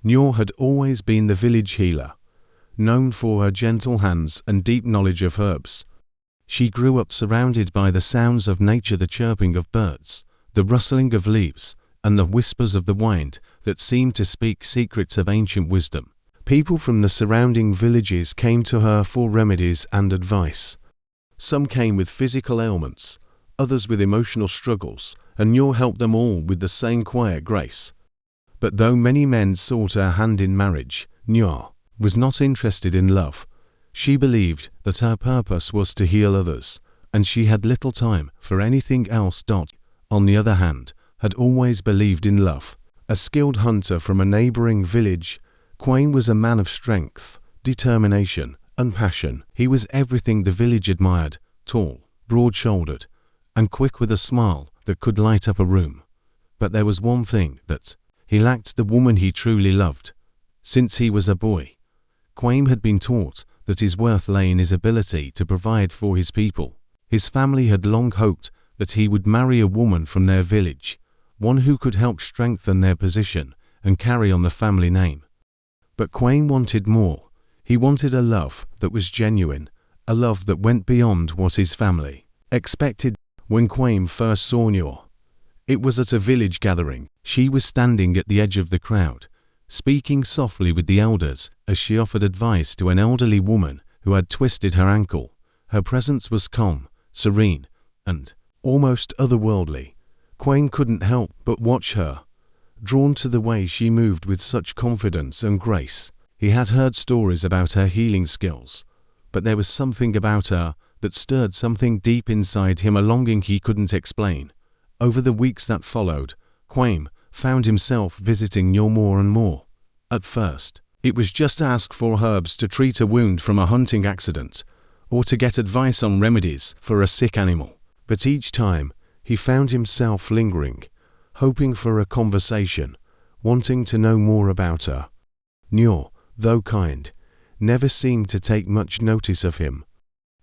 Nyor had always been the village healer, known for her gentle hands and deep knowledge of herbs. She grew up surrounded by the sounds of nature, the chirping of birds, the rustling of leaves, and the whispers of the wind that seemed to speak secrets of ancient wisdom. People from the surrounding villages came to her for remedies and advice. Some came with physical ailments, others with emotional struggles, and Nyor helped them all with the same quiet grace. But though many men sought her hand in marriage, Nyor was not interested in love. She believed that her purpose was to heal others, and she had little time for anything else. On the other hand, had always believed in love. A skilled hunter from a neighboring village, Kwame was a man of strength, determination, and passion. He was everything the village admired: tall, broad-shouldered, and quick with a smile that could light up a room. But there was one thing that he lacked: the woman he truly loved. Since he was a boy, Kwame had been taught that his worth lay in his ability to provide for his people. His family had long hoped that he would marry a woman from their village, one who could help strengthen their position and carry on the family name. But Kwame wanted more. He wanted a love that was genuine, a love that went beyond what his family expected. When Kwame first saw Nyor, it was at a village gathering. She was standing at the edge of the crowd, speaking softly with the elders as she offered advice to an elderly woman who had twisted her ankle. Her presence was calm, serene, and almost otherworldly. Kwame couldn't help but watch her, drawn to the way she moved with such confidence and grace. He had heard stories about her healing skills, but there was something about her that stirred something deep inside him, a longing he couldn't explain. Over the weeks that followed, Kwame found himself visiting Nyor more and more. At first, it was just to ask for herbs to treat a wound from a hunting accident, or to get advice on remedies for a sick animal. But each time, he found himself lingering, hoping for a conversation, wanting to know more about her. Nyor, though kind, never seemed to take much notice of him.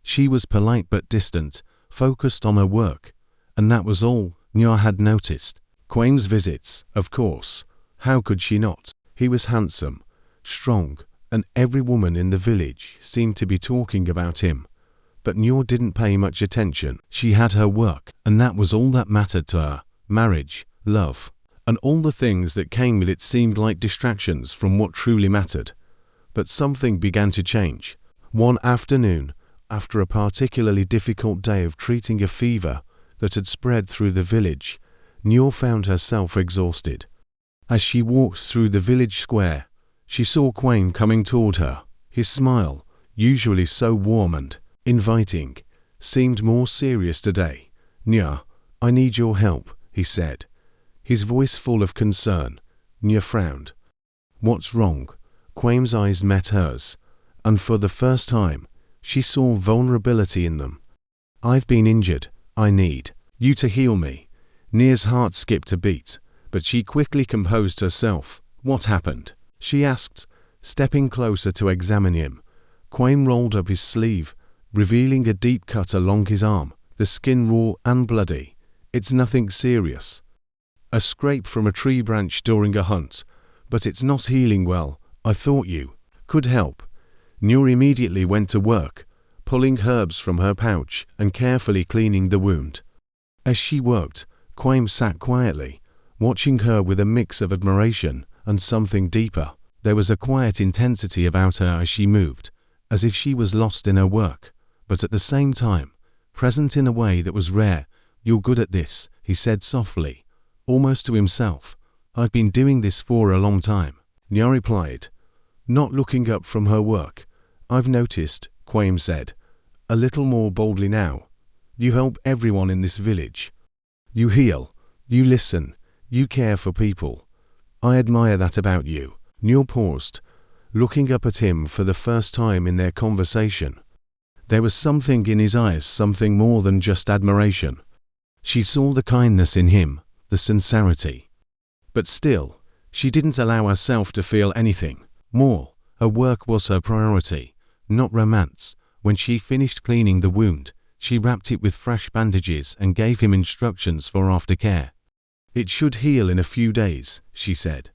She was polite but distant, focused on her work, and that was all Nyor had noticed. Kwame's visits, of course, how could she not? He was handsome, strong, and every woman in the village seemed to be talking about him. But Nyor didn't pay much attention. She had her work, and that was all that mattered to her. Marriage, love, and all the things that came with it seemed like distractions from what truly mattered. But something began to change. One afternoon, after a particularly difficult day of treating a fever that had spread through the village, Nyor found herself exhausted. As she walked through the village square, she saw Kwame coming toward her. His smile, usually so warm and inviting, seemed more serious today. "Nyor, I need your help," he said, his voice full of concern. Nyor frowned. "What's wrong?" Kwame's eyes met hers, and for the first time, she saw vulnerability in them. "I've been injured. I need you to heal me." Nyor's heart skipped a beat, but she quickly composed herself. "What happened?" she asked, stepping closer to examine him. Kwame rolled up his sleeve, revealing a deep cut along his arm, the skin raw and bloody. "It's nothing serious. A scrape from a tree branch during a hunt, but it's not healing well. I thought you could help." Nyor immediately went to work, pulling herbs from her pouch and carefully cleaning the wound. As she worked, Kwame sat quietly, watching her with a mix of admiration and something deeper. There was a quiet intensity about her as she moved, as if she was lost in her work, but at the same time, present in a way that was rare. "You're good at this," he said softly, almost to himself. "I've been doing this for a long time," Nyor replied, not looking up from her work. "I've noticed," Kwame said, a little more boldly now. "You help everyone in this village. You heal, you listen, you care for people. I admire that about you." Nyor paused, looking up at him for the first time in their conversation. There was something in his eyes, something more than just admiration. She saw the kindness in him, the sincerity. But still, she didn't allow herself to feel anything more. Her work was her priority, not romance. When she finished cleaning the wound, she wrapped it with fresh bandages and gave him instructions for aftercare. "It should heal in a few days," she said.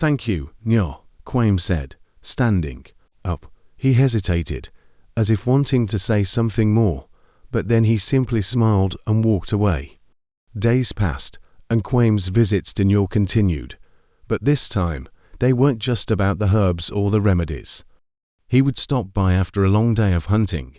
Thank you, Nyo, Kwame said, standing up. He hesitated, as if wanting to say something more, but then he simply smiled and walked away. Days passed, and Kwame's visits to Nyo continued, but this time, they weren't just about the herbs or the remedies. He would stop by after a long day of hunting,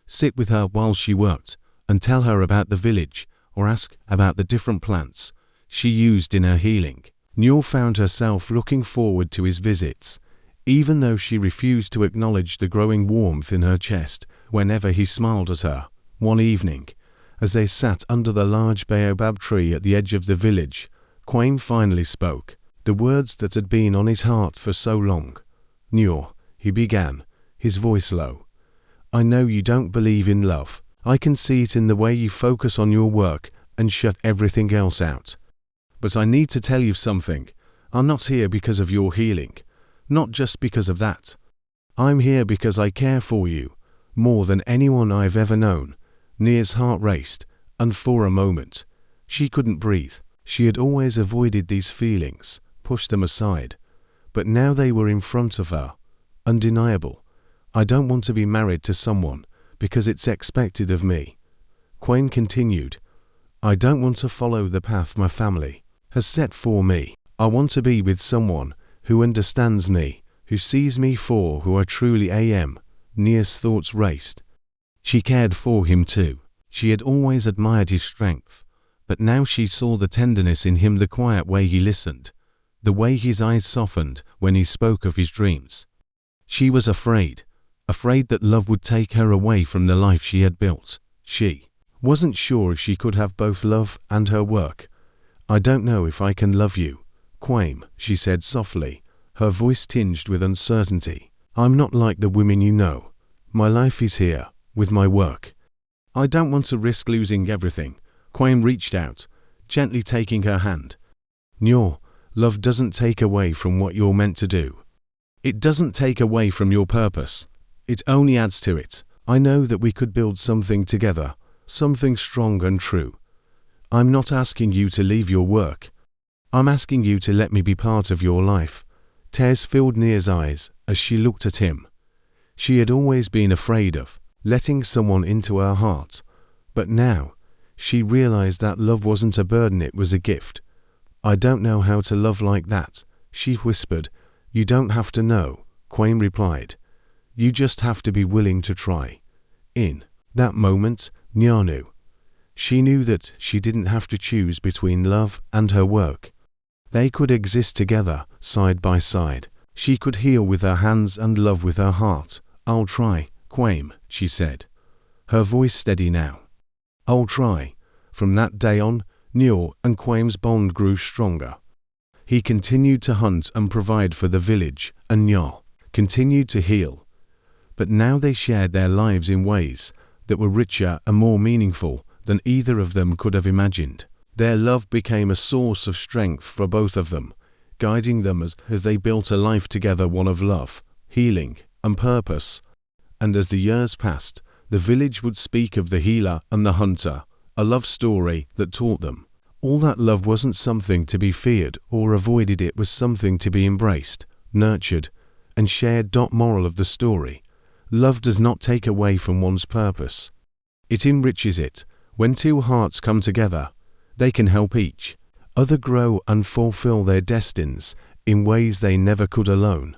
sit with her while she worked, and tell her about the village, or ask about the different plants she used in her healing. Nyo found herself looking forward to his visits, even though she refused to acknowledge the growing warmth in her chest whenever he smiled at her. One evening, as they sat under the large baobab tree at the edge of the village, Kwame finally spoke, the words that had been on his heart for so long. Nyo, he began, his voice low. I know you don't believe in love. I can see it in the way you focus on your work and shut everything else out. But I need to tell you something. I'm not here because of your healing. Not just because of that. I'm here because I care for you, more than anyone I've ever known. Nia's heart raced, and for a moment, she couldn't breathe. She had always avoided these feelings, pushed them aside. But now they were in front of her. Undeniable. I don't want to be married to someone because it's expected of me. Kwame continued. I don't want to follow the path my family has set for me. I want to be with someone who understands me, who sees me for who I truly am. Nia's thoughts raced. She cared for him too. She had always admired his strength, but now she saw the tenderness in him, the quiet way he listened, the way his eyes softened when he spoke of his dreams. She was afraid that love would take her away from the life she had built. She wasn't sure if she could have both love and her work. I don't know if I can love you, Kwame, she said softly, her voice tinged with uncertainty. I'm not like the women you know. My life is here, with my work. I don't want to risk losing everything. Kwame reached out, gently taking her hand. Nyo, love doesn't take away from what you're meant to do. It doesn't take away from your purpose. It only adds to it. I know that we could build something together, something strong and true. I'm not asking you to leave your work. I'm asking you to let me be part of your life. Tears filled Nia's eyes as she looked at him. She had always been afraid of letting someone into her heart, but now she realized that love wasn't a burden, it was a gift. I don't know how to love like that, she whispered. You don't have to know, Kwame replied. You just have to be willing to try. In that moment, Nya knew. She knew that she didn't have to choose between love and her work. They could exist together, side by side. She could heal with her hands and love with her heart. I'll try, Kwame, she said, her voice steady now. I'll try. From that day on, Nya and Kwame's bond grew stronger. He continued to hunt and provide for the village, and Nya continued to heal. But now they shared their lives in ways that were richer and more meaningful than either of them could have imagined. Their love became a source of strength for both of them, guiding them as they built a life together, one of love, healing, and purpose. And as the years passed, the village would speak of the healer and the hunter, a love story that taught them. All that love wasn't something to be feared or avoided, it was something to be embraced, nurtured, and shared. Moral of the story: love does not take away from one's purpose. It enriches it. When two hearts come together, they can help each other grow and fulfill their destinies in ways they never could alone.